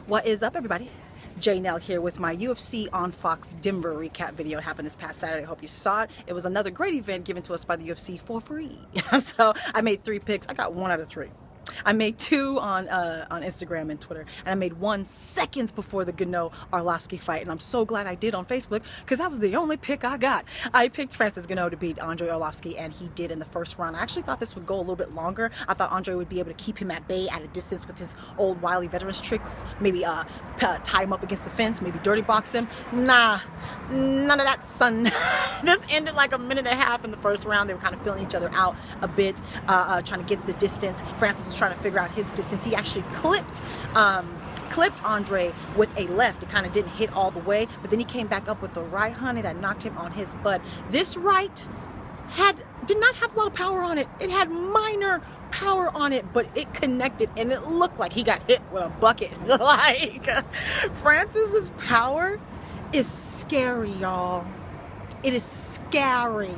What is up, everybody? J Nell here with my UFC on Fox Denver recap video. It happened this past Saturday. I hope you saw it. It was another great event given to us by the UFC for free. So I made 3 picks. I got 1 out of 3. I made 2 on Instagram and Twitter, and I made 1 seconds before the Gano-Arlovsky fight, and I'm so glad I did on Facebook because that was the only pick I got. I picked Francis Gano to beat Andre Arlovsky, and he did in the first round. I actually thought this would go a little bit longer. I thought Andre would be able to keep him at bay at a distance with his old wily veterans tricks, maybe tie him up against the fence, maybe dirty box him. Nah, none of that, son. This ended like a minute and a half in the first round. They were kind of feeling each other out a bit, trying to get the distance. Francis was trying to figure out his distance. He actually clipped Andre with a left. It kind of didn't hit all the way, but then he came back up with the right, honey, that knocked him on his butt. This right did not have a lot of power on it. It had minor power on it, but it connected, and it looked like he got hit with a bucket. Like, Francis's power is scary, y'all. It is scary.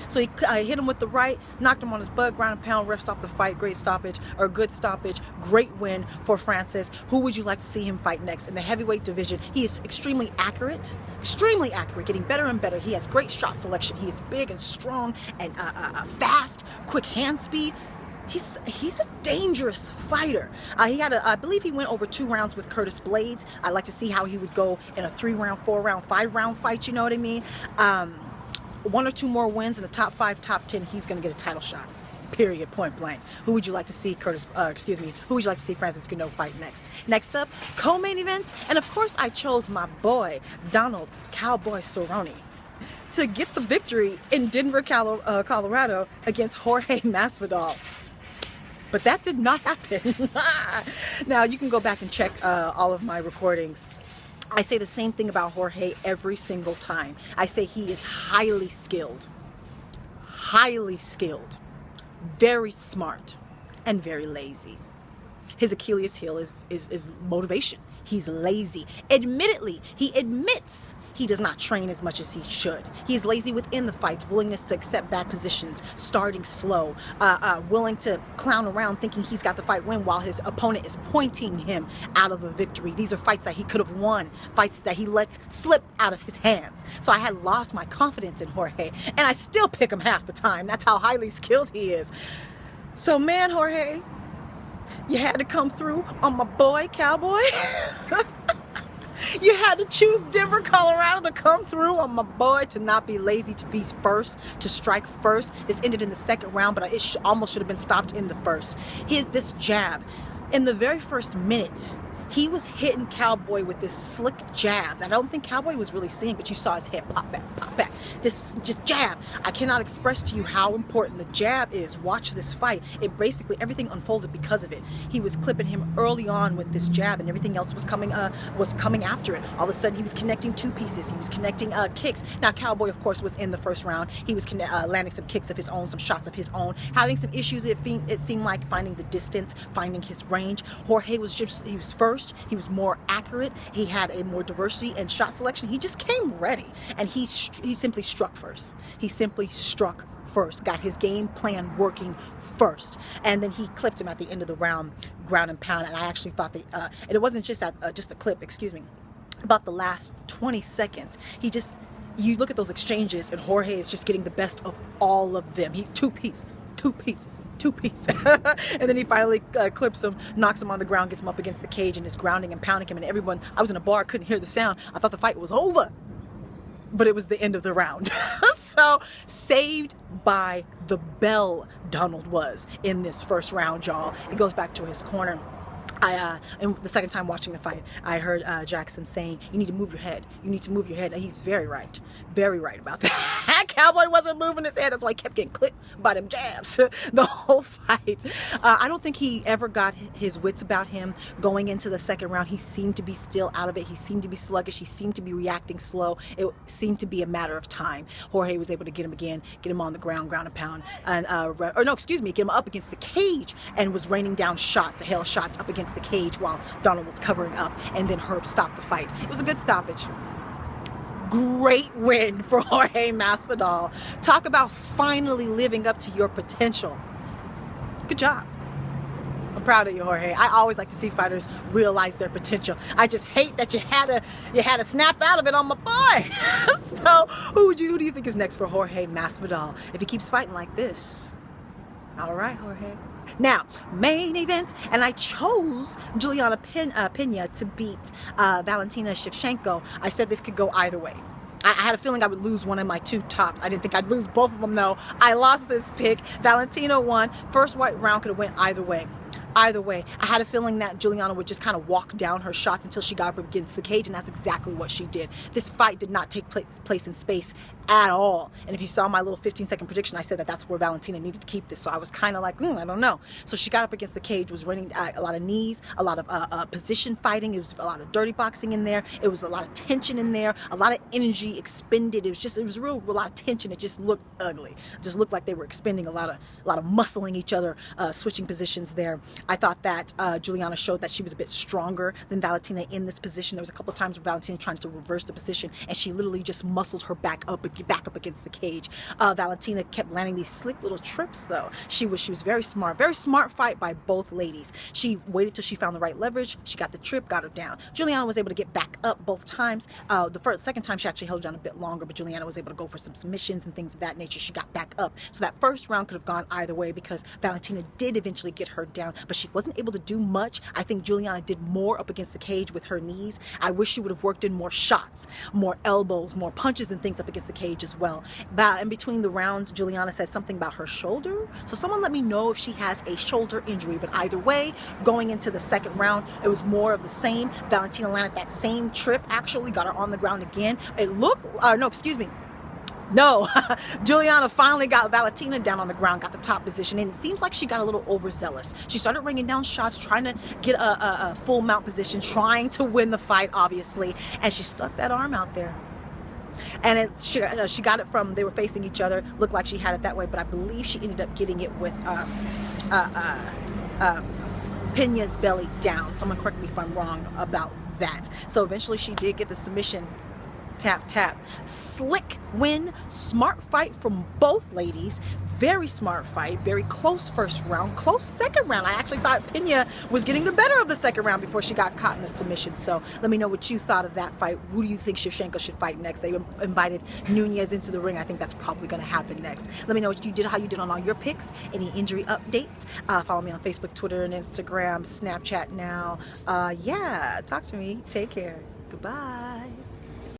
So he hit him with the right, knocked him on his butt, ground and pound, ref stopped the fight. Great stoppage, or good stoppage. Great win for Francis. Who would you like to see him fight next? In the heavyweight division, he is extremely accurate, getting better and better. He has great shot selection. He is big and strong and fast, quick hand speed. He's a dangerous fighter. I believe he went over 2 rounds with Curtis Blades. I'd like to see how he would go in a 3-round, 4-round, 5-round fight, you know what I mean? 1 or 2 more wins in the top 5, top 10, he's going to get a title shot. Period. Point blank. Who would you like to see Who would you like to see Francis Gano fight next? Next up, co-main event, and of course I chose my boy Donald Cowboy Cerrone to get the victory in Denver, Colorado against Jorge Masvidal. But that did not happen. Now you can go back and check all of my recordings. I say the same thing about Jorge every single time. I say he is highly skilled, very smart, and very lazy. His Achilles heel is motivation. He's lazy. Admittedly, he admits he does not train as much as he should. He is lazy within the fights, willingness to accept bad positions, starting slow, willing to clown around thinking he's got the fight win while his opponent is pointing him out of a victory. These are fights that he could have won, fights that he lets slip out of his hands. So I had lost my confidence in Jorge, and I still pick him half the time. That's how highly skilled he is. So man, Jorge, you had to come through on my boy Cowboy. You had to choose Denver, Colorado to come through on my boy, to not be lazy, to be first, to strike first. This ended in the 2nd round, but it almost should have been stopped in the 1st. This jab, in the very first minute, he was hitting Cowboy with this slick jab that I don't think Cowboy was really seeing, but you saw his head pop back. This just jab. I cannot express to you how important the jab is. Watch this fight. It basically, everything unfolded because of it. He was clipping him early on with this jab, and everything else was coming after it. All of a sudden, he was connecting 2 pieces. He was connecting kicks. Now, Cowboy, of course, was in the 1st round. He was landing some kicks of his own, some shots of his own, having some issues. It seemed like finding the distance, finding his range. Jorge was he was first. He was more accurate. He had a more diversity and shot selection. He just came ready, and he simply struck first. He simply struck first, got his game plan working first, and then he clipped him at the end of the round, ground and pound. And I actually thought that, and it wasn't just a clip. About the last 20 seconds, you look at those exchanges, and Jorge is just getting the best of all of them. He's two piece. And then he finally clips him, knocks him on the ground, gets him up against the cage, and is grounding and pounding him. And everyone, I was in a bar, couldn't hear the sound. I thought the fight was over, but it was the end of the round. So saved by the bell, Donald was in this 1st round, y'all. It goes back to his corner. And the 2nd time watching the fight, I heard Jackson saying, "You need to move your head. You need to move your head." And he's very right about that. Cowboy wasn't moving his head. That's why he kept getting clipped by them jabs the whole fight. I don't think he ever got his wits about him going into the 2nd round. He seemed to be still out of it. He seemed to be sluggish. He seemed to be reacting slow. It seemed to be a matter of time. Jorge was able to get him again, get him on the ground and pound, and get him up against the cage, and was raining down shots, hail shots up against the cage while Donald was covering up, and then Herb stopped the fight. It was a good stoppage. Great win for Jorge Masvidal. Talk about finally living up to your potential. Good job. proud of you, Jorge. I always like to see fighters realize their potential. I just hate that you had to snap out of it on my boy. So who do you think is next for Jorge Masvidal if he keeps fighting like this? All right, Jorge. Now, main event, and I chose Juliianna Pena to beat Valentina Schechenko. I said this could go either way. I had a feeling I would lose one of my two tops. I didn't think I'd lose both of them, though. I lost this pick. Valentina won. First white round could have went either way. Either way, I had a feeling that Juliianna would just kind of walk down her shots until she got up against the cage, and that's exactly what she did. This fight did not take place in space at all. And if you saw my little 15-second prediction, I said that that's where Valentina needed to keep this. So I was kind of like, I don't know. So she got up against the cage, was running a lot of knees, a lot of position fighting. It was a lot of dirty boxing in there. It was a lot of tension in there, a lot of energy expended. It was a lot of tension. It just looked ugly. It just looked like they were expending a lot of muscling each other, switching positions there. I thought that Juliianna showed that she was a bit stronger than Valentina in this position. There was a couple of times where Valentina tried to reverse the position, and she literally just muscled her back up against the cage. Valentina kept landing these slick little trips, though. She was very smart fight by both ladies. She waited till she found the right leverage. She got the trip, got her down. Juliianna was able to get back up both times. Second time she actually held her down a bit longer, but Juliianna was able to go for some submissions and things of that nature. She got back up. So that first round could have gone either way because Valentina did eventually get her down, but she wasn't able to do much. I think Juliianna did more up against the cage with her knees. I wish she would have worked in more shots, more elbows, more punches and things up against the cage as well. But in between the rounds, Juliianna said something about her shoulder. So someone let me know if she has a shoulder injury. But either way, going into the second round, it was more of the same. Valentina landed that same trip, actually got her on the ground again. It looked, no, Juliianna finally got Valentina down on the ground, got the top position, and it seems like she got a little overzealous. She started ringing down shots, trying to get a full mount position, trying to win the fight, obviously, and she stuck that arm out there. And she got it from, they were facing each other, looked like she had it that way, but I believe she ended up getting it with Pena's belly down. Someone correct me if I'm wrong about that. So eventually she did get the submission. Tap, tap. Slick win. Smart fight from both ladies. Very smart fight. Very close first round. Close second round. I actually thought Pena was getting the better of the second round before she got caught in the submission. So let me know what you thought of that fight. Who do you think Schechenko should fight next? They invited Nunez into the ring. I think that's probably going to happen next. Let me know what you did, how you did on all your picks. Any injury updates. Follow me on Facebook, Twitter, and Instagram. Snapchat now. Yeah, talk to me. Take care. Goodbye.